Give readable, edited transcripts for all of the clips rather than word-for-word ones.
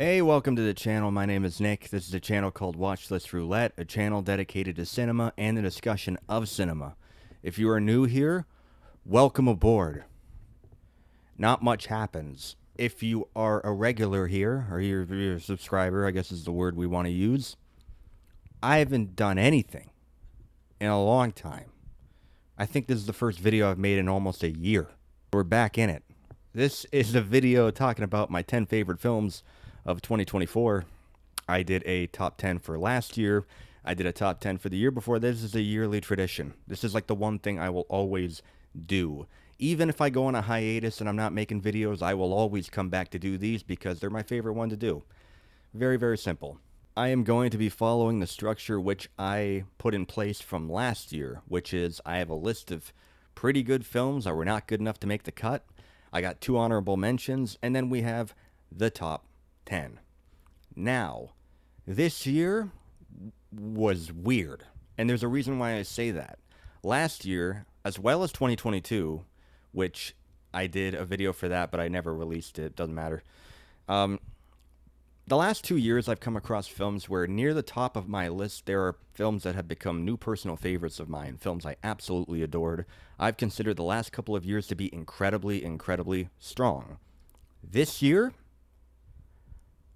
Hey, welcome to the channel. My name is Nick. This is a channel called Watchlist Roulette, a channel dedicated to cinema and the discussion of cinema. If you are new here, welcome aboard. Not much happens. If you are a regular here, or you're a subscriber, I guess is the word we want to use, I haven't done anything in a long time. I think this is the first video I've made in almost a year. We're back in it. This is a video talking about my 10 favorite films of 2024. I did a top 10 for last year. I did a top 10 for the year before. This is a yearly tradition. This is like the one thing I will always do. Even if I go on a hiatus and I'm not making videos, I will always come back to do these because they're my favorite one to do. Very, very simple. I am going to be following the structure which I put in place from last year, which is I have a list of pretty good films that were not good enough to make the cut. I got 2 honorable mentions, and then we have the top 10. Now, this year was weird, and there's a reason why I say that. Last year, as well as 2022, which I did a video for that, but I never released it, doesn't matter. The last 2 years, I've come across films where near the top of my list, there are films that have become new personal favorites of mine, films I absolutely adored. I've considered the last couple of years to be incredibly, incredibly strong. This year,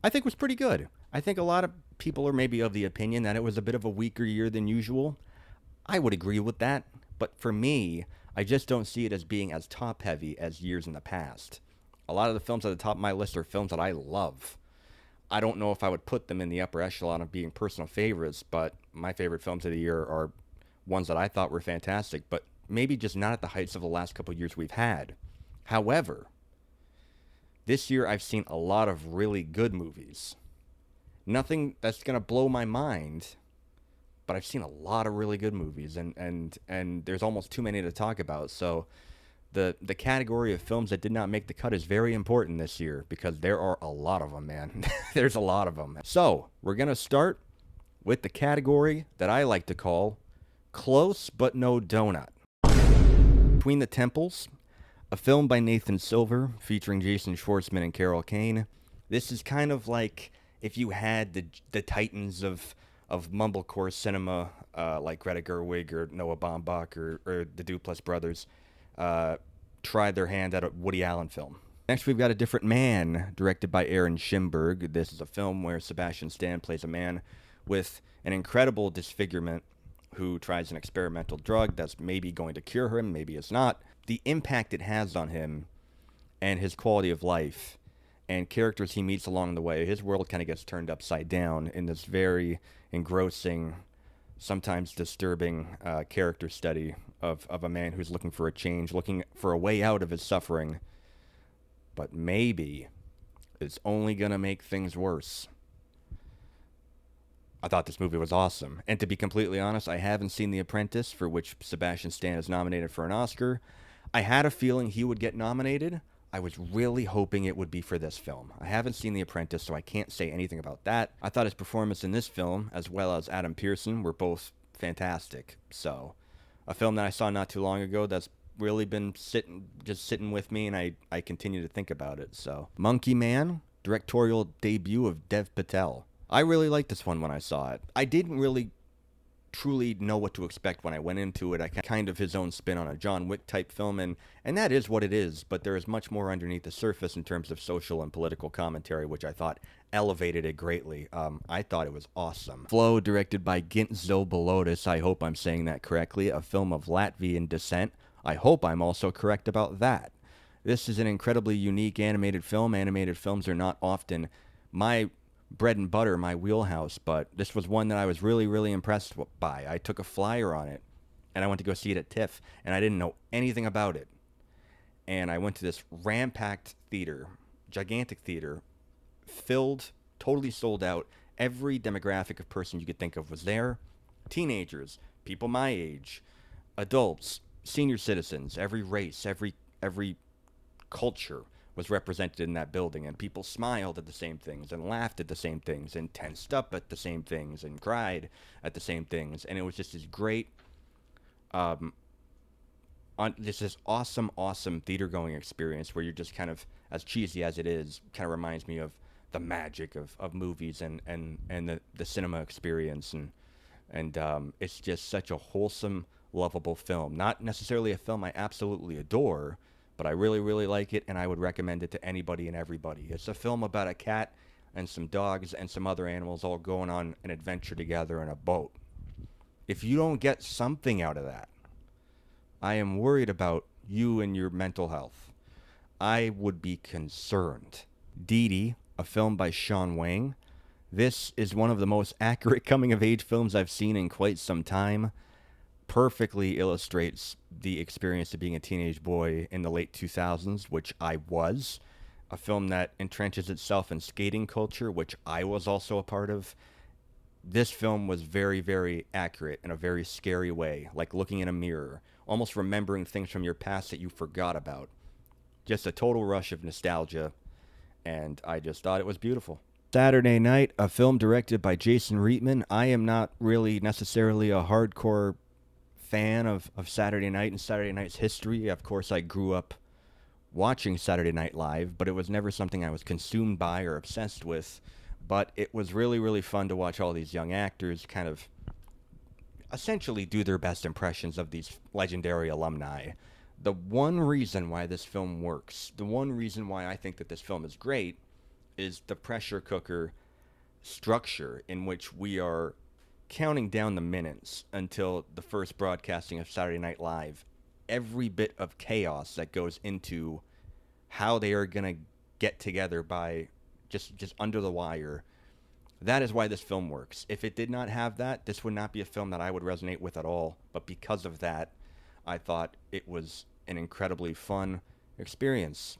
I think was pretty good. I think a lot of people are maybe of the opinion that it was a bit of a weaker year than usual. I would agree with that, but for me, I just don't see it as being as top-heavy as years in the past. A lot of the films at the top of my list are films that I love. I don't know if I would put them in the upper echelon of being personal favorites, but my favorite films of the year are ones that I thought were fantastic, but maybe just not at the heights of the last couple of years we've had. However, this year I've seen a lot of really good movies. Nothing that's going to blow my mind, but I've seen a lot of really good movies, and there's almost too many to talk about, so the category of films that did not make the cut is very important this year because there are a lot of them, man. There's a lot of them. So we're going to start with the category that I like to call Close But No Donut. Between the Temples, a film by Nathan Silver featuring Jason Schwartzman and Carol Kane. This is kind of like if you had the titans of mumblecore cinema like Greta Gerwig or Noah Baumbach or the Duplass brothers tried their hand at a Woody Allen film. Next, we've got A Different Man, directed by Aaron Schimberg. This is a film where Sebastian Stan plays a man with an incredible disfigurement who tries an experimental drug that's maybe going to cure him, maybe it's not. The impact it has on him and his quality of life and characters he meets along the way, his world kind of gets turned upside down in this very engrossing, sometimes disturbing character study of a man who's looking for a change, looking for a way out of his suffering, but maybe it's only going to make things worse. I thought this movie was awesome, and to be completely honest, I haven't seen The Apprentice, for which Sebastian Stan is nominated for an Oscar. I had a feeling he would get nominated. I was really hoping it would be for this film. I haven't seen The Apprentice, so I can't say anything about that. I thought his performance in this film, as well as Adam Pearson, were both fantastic. So, a film that I saw not too long ago that's really been sitting with me, and I continue to think about it. So, Monkey Man, directorial debut of Dev Patel. I really liked this one when I saw it. I didn't really truly know what to expect when I went into it. I kind of his own spin on a John Wick type film, and that is what it is, but there is much more underneath the surface in terms of social and political commentary, which I thought elevated it greatly. I thought it was awesome. Flow, directed by Gint Zobolotis, I hope I'm saying that correctly, a film of Latvian descent. I hope I'm also correct about that. This is an incredibly unique animated film. Animated films are not often my bread and butter, my wheelhouse, but this was one that I was really, really impressed by. I took a flyer on it, and I went to go see it at TIFF, and I didn't know anything about it. And I went to this ram-packed theater, gigantic theater, filled, totally sold out. Every demographic of person you could think of was there. Teenagers, people my age, adults, senior citizens, every race, every culture was represented in that building, and people smiled at the same things and laughed at the same things and tensed up at the same things and cried at the same things, and it was just this great this awesome theater going experience where you're just kind of, as cheesy as it is, kind of reminds me of the magic of movies and the cinema experience, and it's just such a wholesome, lovable film. Not necessarily a film I absolutely adore, but I really, really like it, and I would recommend it to anybody and everybody. It's a film about a cat and some dogs and some other animals all going on an adventure together in a boat. If you don't get something out of that, I am worried about you and your mental health. I would be concerned. Dee Dee, a film by Sean Wang. This is one of the most accurate coming of age films I've seen in quite some time. Perfectly illustrates the experience of being a teenage boy in the late 2000s, which I was. A film that entrenches itself in skating culture, which I was also a part of. This film was very, very accurate in a very scary way, like looking in a mirror, almost remembering things from your past that you forgot about. Just a total rush of nostalgia, and I just thought it was beautiful. Saturday Night, a film directed by Jason Reitman. I am not really necessarily a hardcore fan of Saturday Night and Saturday Night's history. Of course, I grew up watching Saturday Night Live, but it was never something I was consumed by or obsessed with. But it was really, really fun to watch all these young actors kind of essentially do their best impressions of these legendary alumni. The one reason why this film works, the one reason why I think that this film is great, is the pressure cooker structure in which we are counting down the minutes until the first broadcasting of Saturday Night Live. Every bit of chaos that goes into how they are going to get together by just under the wire. That is why this film works. If it did not have that, this would not be a film that I would resonate with at all. But because of that, I thought it was an incredibly fun experience.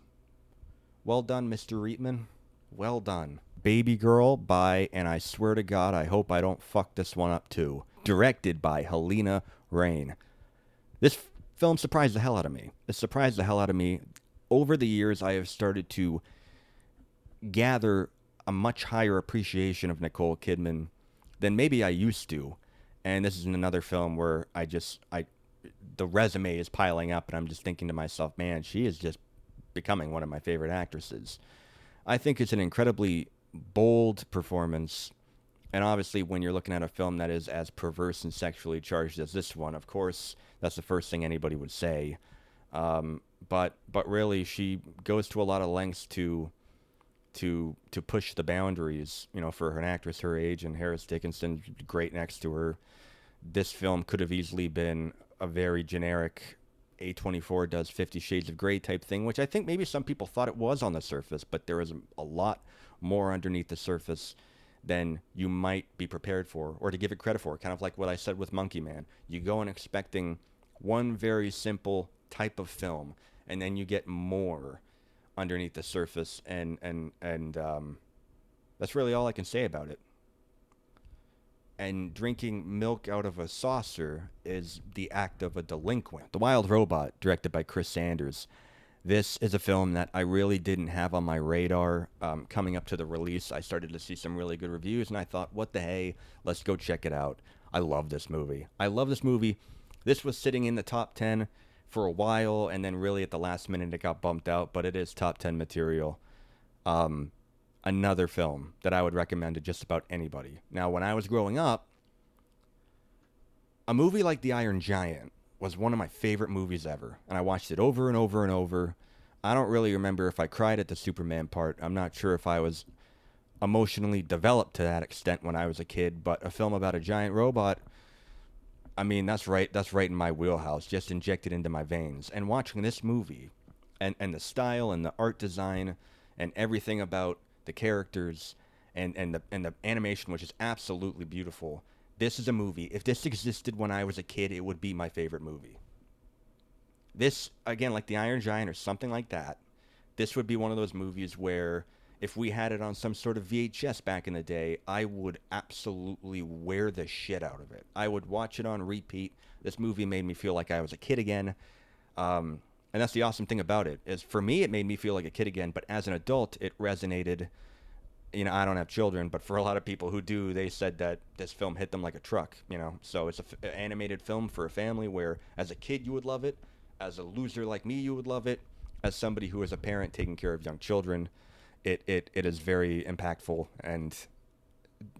Well done, Mr. Reitman. Well done. Baby Girl by, and I swear to God, I hope I don't fuck this one up too, directed by Helena Rain. This film surprised the hell out of me. It surprised the hell out of me. Over the years, I have started to gather a much higher appreciation of Nicole Kidman than maybe I used to. And this is another film where the resume is piling up, and I'm just thinking to myself, man, she is just becoming one of my favorite actresses. I think it's an incredibly bold performance, and obviously when you're looking at a film that is as perverse and sexually charged as this one, of course, that's the first thing anybody would say. But really, she goes to a lot of lengths to push the boundaries, for an actress her age, and Harris Dickinson, great next to her. This film could have easily been a very generic A24 does 50 Shades of Grey type thing, which I think maybe some people thought it was on the surface, but there is a lot more underneath the surface than you might be prepared for or to give it credit for. Kind of like what I said with Monkey Man. You go in expecting one very simple type of film, and then you get more underneath the surface, and that's really all I can say about it. And drinking milk out of a saucer is the act of a delinquent. The Wild Robot, directed by Chris Sanders. This is a film that I really didn't have on my radar. Coming up to the release, I started to see some really good reviews, and I thought, what the hey, let's go check it out. I love this movie. This was sitting in the top 10 for a while, and then really at the last minute it got bumped out, but it is top 10 material. Another film that I would recommend to just about anybody. Now, when I was growing up, a movie like The Iron Giant was one of my favorite movies ever, and I watched it over and over and over. I don't really remember if I cried at the Superman part. I'm not sure if I was emotionally developed to that extent when I was a kid, but a film about a giant robot, I mean, that's right in my wheelhouse, just injected into my veins. And watching this movie, and the style and the art design and everything about the characters and the animation, which is absolutely beautiful. This is a movie. If this existed when I was a kid, it would be my favorite movie. This, again, like The Iron Giant or something like that, this would be one of those movies where if we had it on some sort of VHS back in the day, I would absolutely wear the shit out of it. I would watch it on repeat. This movie made me feel like I was a kid again. And that's the awesome thing about it, is for me, it made me feel like a kid again, but as an adult, it resonated. I don't have children, but for a lot of people who do, they said that this film hit them like a truck, So it's an animated film for a family where as a kid you would love it, as a loser like me you would love it, as somebody who is a parent taking care of young children, It is very impactful, and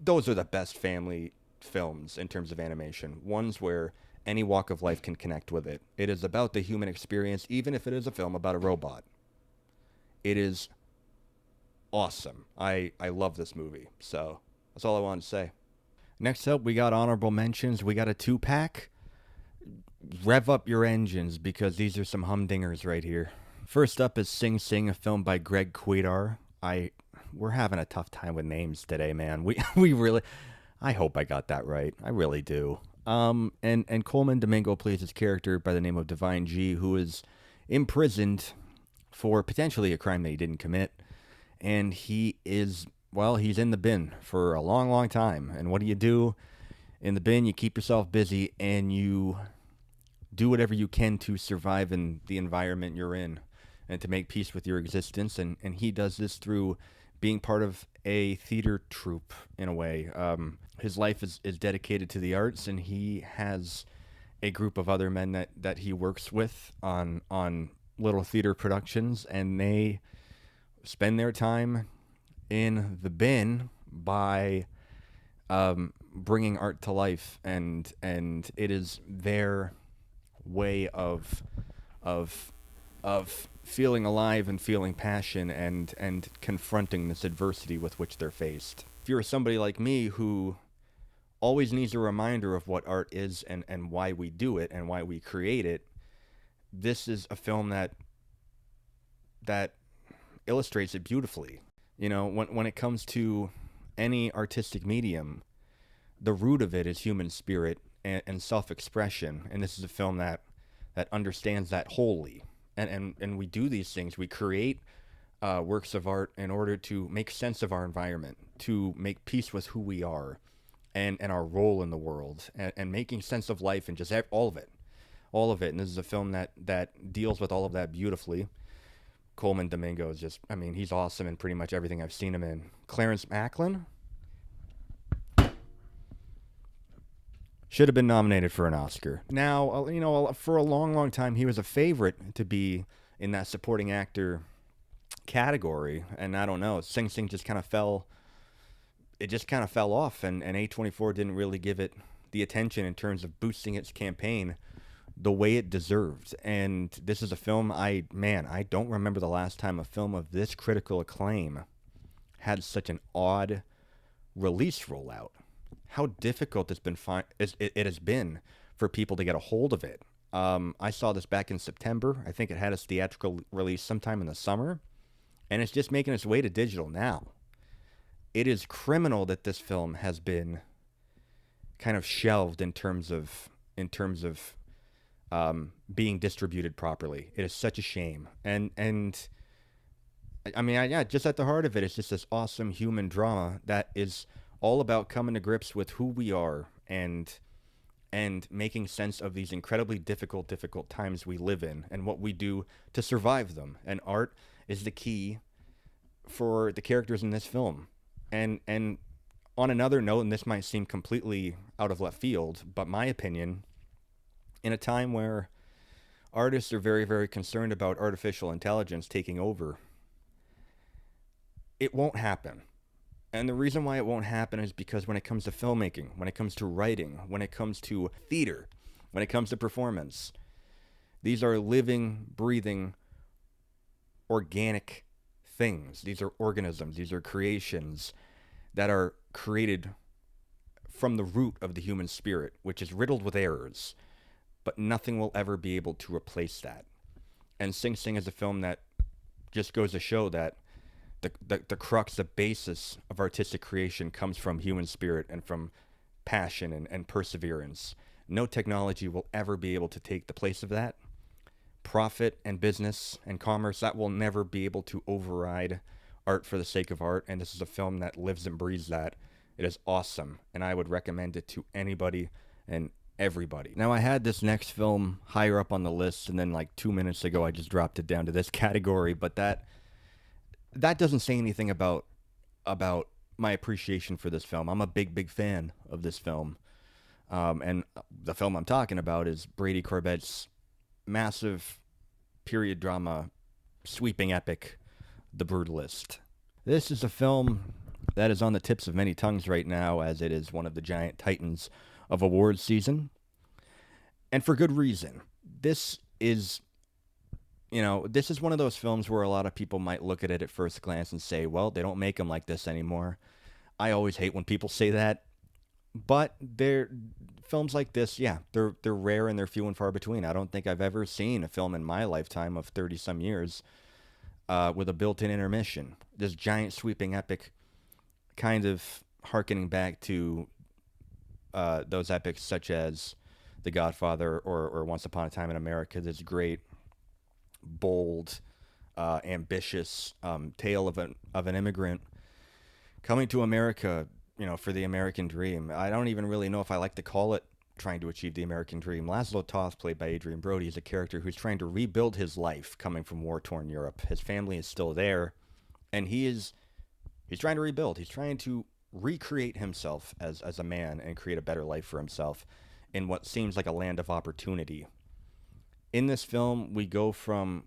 those are the best family films in terms of animation. Ones where any walk of life can connect with it. It is about the human experience, even if it is a film about a robot. It is awesome. I love this movie. So that's all I wanted to say. Next up, we got honorable mentions. We got a two-pack. Rev up your engines because these are some humdingers right here. First up is Sing Sing, a film by Greg Quidar. We're having a tough time with names today, man. We really, I hope I got that right. I really do. And Coleman Domingo plays his character by the name of Divine G, who is imprisoned for potentially a crime that he didn't commit, and he's in the bin for a long, long time. And what do? In the bin, you keep yourself busy and you do whatever you can to survive in the environment you're in and to make peace with your existence. And he does this through being part of a theater troupe in a way. His life is dedicated to the arts, and he has a group of other men that he works with on little theater productions, and they spend their time in the bin by bringing art to life, and it is their way of feeling alive and feeling passion and confronting this adversity with which they're faced. If you're somebody like me who always needs a reminder of what art is and why we do it and why we create it, this is a film that illustrates it beautifully. You know, when it comes to any artistic medium, the root of it is human spirit and self-expression, and this is a film that understands that wholly. And we do these things. We create works of art in order to make sense of our environment, to make peace with who we are and our role in the world, and making sense of life and just all of it. All of it. And this is a film that deals with all of that beautifully. Coleman Domingo is just, I mean, he's awesome in pretty much everything I've seen him in. Clarence Macklin should have been nominated for an Oscar. Now, you know, for a long, long time, he was a favorite to be in that supporting actor category. And I don't know, Sing Sing just kind of fell, it just kind of fell off. And A24 didn't really give it the attention in terms of boosting its campaign the way it deserved. And this is a film, I don't remember the last time a film of this critical acclaim had such an odd release rollout. How difficult it has been for people to get a hold of it. I saw this back in September. I think it had its theatrical release sometime in the summer, and it's just making its way to digital now. It is criminal that this film has been kind of shelved in terms of being distributed properly. It is such a shame. And I mean, just at the heart of it, it's just this awesome human drama that is all about coming to grips with who we are and making sense of these incredibly difficult times we live in and what we do to survive them. And art is the key for the characters in this film. And on another note, and this might seem completely out of left field, but my opinion, in a time where artists are very, very concerned about artificial intelligence taking over, it won't happen. And the reason why it won't happen is because when it comes to filmmaking, when it comes to writing, when it comes to theater, when it comes to performance, these are living, breathing, organic things. These are organisms. These are creations that are created from the root of the human spirit, which is riddled with errors. But nothing will ever be able to replace that. And Sing Sing is a film that just goes to show that the crux, the basis of artistic creation comes from human spirit and from passion and perseverance. No technology will ever be able to take the place of that. Profit and business and commerce, that will never be able to override art for the sake of art. And this is a film that lives and breathes that. It is awesome, and I would recommend it to anybody and everybody. Now, I had this next film higher up on the list, and then like 2 minutes ago I just dropped it down to this category, but that doesn't say anything about my appreciation for this film. I'm a big fan of this film, and the film I'm talking about is Brady Corbett's massive period drama sweeping epic, The Brutalist. This is a film that is on the tips of many tongues right now, as it is one of the giant titans of awards season, and for good reason. This is, this is one of those films where a lot of people might look at it at first glance and say, well, they don't make them like this anymore. I always hate when people say that, but they're films like this, yeah, they're rare and they're few and far between. I don't think I've ever seen a film in my lifetime of 30 some years with a built-in intermission. This giant sweeping epic, kind of harkening back to those epics such as The Godfather or Once Upon a Time in America. This great, bold, ambitious tale of an immigrant coming to America, for the American dream. I don't even really know if I like to call it trying to achieve the American dream. Laszlo Toth, played by Adrian Brody, is a character who's trying to rebuild his life coming from war-torn Europe. His family is still there, and he's trying to rebuild. He's trying to recreate himself as a man and create a better life for himself in what seems like a land of opportunity. In this film, we go from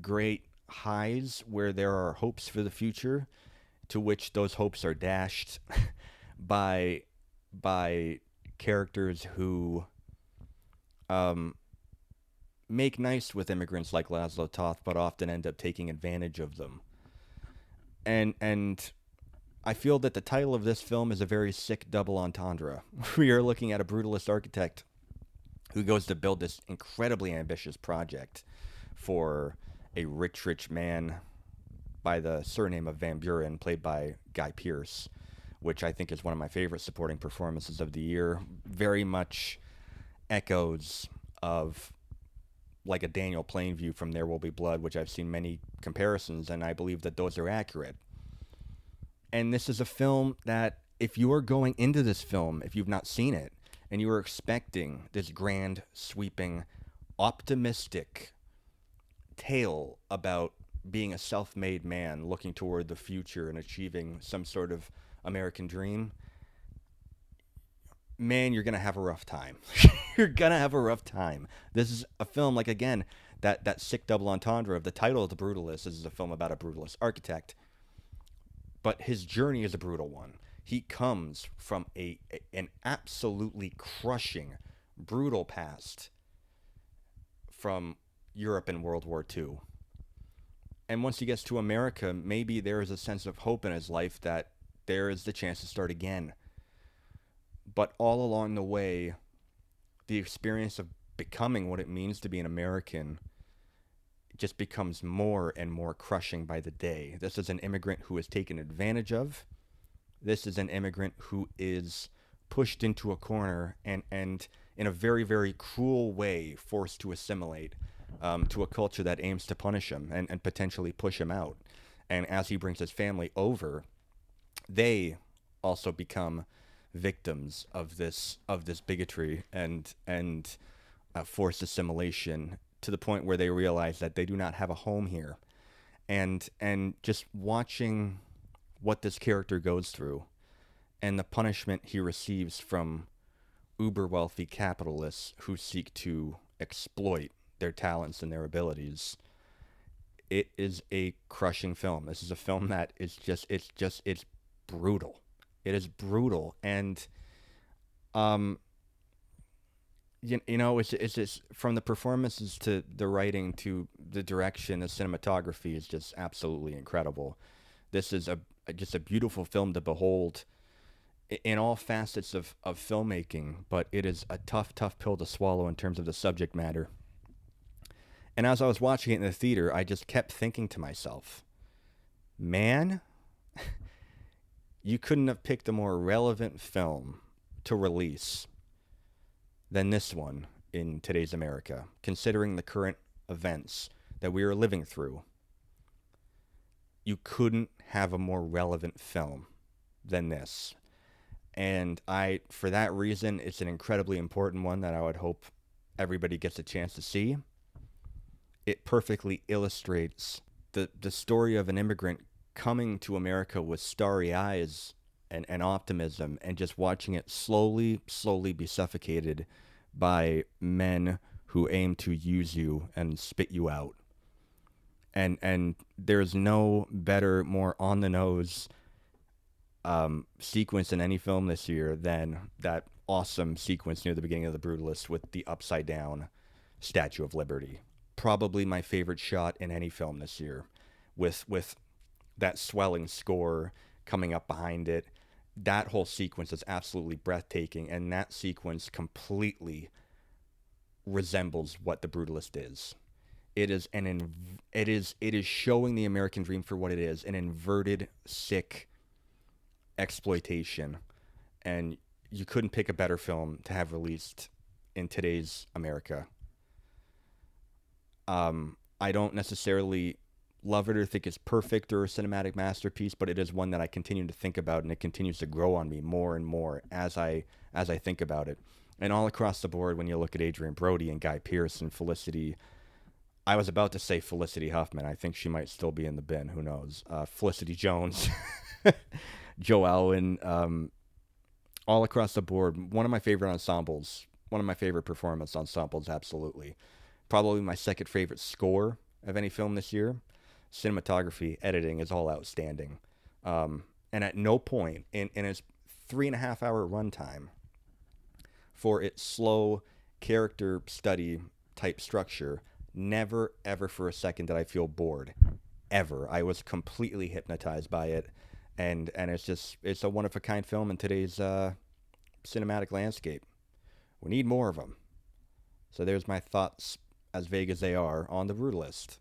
great highs where there are hopes for the future, to which those hopes are dashed by characters who make nice with immigrants like Laszlo Toth, but often end up taking advantage of them. And I feel that the title of this film is a very sick double entendre. We are looking at a brutalist architect who goes to build this incredibly ambitious project for a rich man by the surname of Van Buren, played by Guy Pearce, which I think is one of my favorite supporting performances of the year. Very much echoes of like a Daniel Plainview from There Will Be Blood, which I've seen many comparisons, and I believe that those are accurate. And this is a film that, if you are going into this film, if you've not seen it, and you are expecting this grand, sweeping, optimistic tale about being a self-made man looking toward the future and achieving some sort of American dream, man, you're going to have a rough time. You're going to have a rough time. This is a film, like, again, that sick double entendre of the title of The Brutalist. This is a film about a brutalist architect, but his journey is a brutal one. He comes from an absolutely crushing, brutal past from Europe in World War II. And once he gets to America, maybe there is a sense of hope in his life that there is the chance to start again. But all along the way, the experience of becoming what it means to be an American just becomes more and more crushing by the day. This is an immigrant who is taken advantage of. This is an immigrant who is pushed into a corner and in a very, very cruel way forced to assimilate to a culture that aims to punish him and potentially push him out. And as he brings his family over, they also become victims of this bigotry and forced assimilation, to the point where they realize that they do not have a home here. And just watching what this character goes through and the punishment he receives from uber wealthy capitalists who seek to exploit their talents and their abilities, it is a crushing film. This is a film that is it's brutal. It is brutal. And it's just, from the performances to the writing to the direction, the cinematography is just absolutely incredible. This is just a beautiful film to behold in all facets of filmmaking, but it is a tough pill to swallow in terms of the subject matter. And as I was watching it in the theater, I just kept thinking to myself, man, you couldn't have picked a more relevant film to release than this one in today's America, considering the current events that we are living through. You couldn't have a more relevant film than this. And for that reason, it's an incredibly important one that I would hope everybody gets a chance to see. It perfectly illustrates the story of an immigrant coming to America with starry eyes and optimism, and just watching it slowly be suffocated by men who aim to use you and spit you out. And there's no better, more on the nose sequence in any film this year than that awesome sequence near the beginning of The Brutalist with the upside down Statue of Liberty. Probably my favorite shot in any film this year, with that swelling score coming up behind it. That whole sequence is absolutely breathtaking, and that sequence completely resembles what The Brutalist is. It is showing the American dream for what it is, an inverted, sick exploitation, and you couldn't pick a better film to have released in today's America. I don't necessarily love it or think it's perfect or a cinematic masterpiece, but it is one that I continue to think about, and it continues to grow on me more and more as I think about it. And all across the board, when you look at Adrian Brody and Guy Pearce and Felicity, I was about to say Felicity Huffman. I think she might still be in the bin. Who knows? Felicity Jones, Joe Alwyn, all across the board. One of my favorite ensembles. One of my favorite performance ensembles, absolutely. Probably my second favorite score of any film this year. Cinematography, editing is all outstanding. And at no point in its 3.5 hour runtime, for its slow character study type structure, never ever for a second did I feel bored. Ever. I was completely hypnotized by it. And it's a one of a kind film in today's cinematic landscape. We need more of them. So there's my thoughts, as vague as they are, on The Brutalist.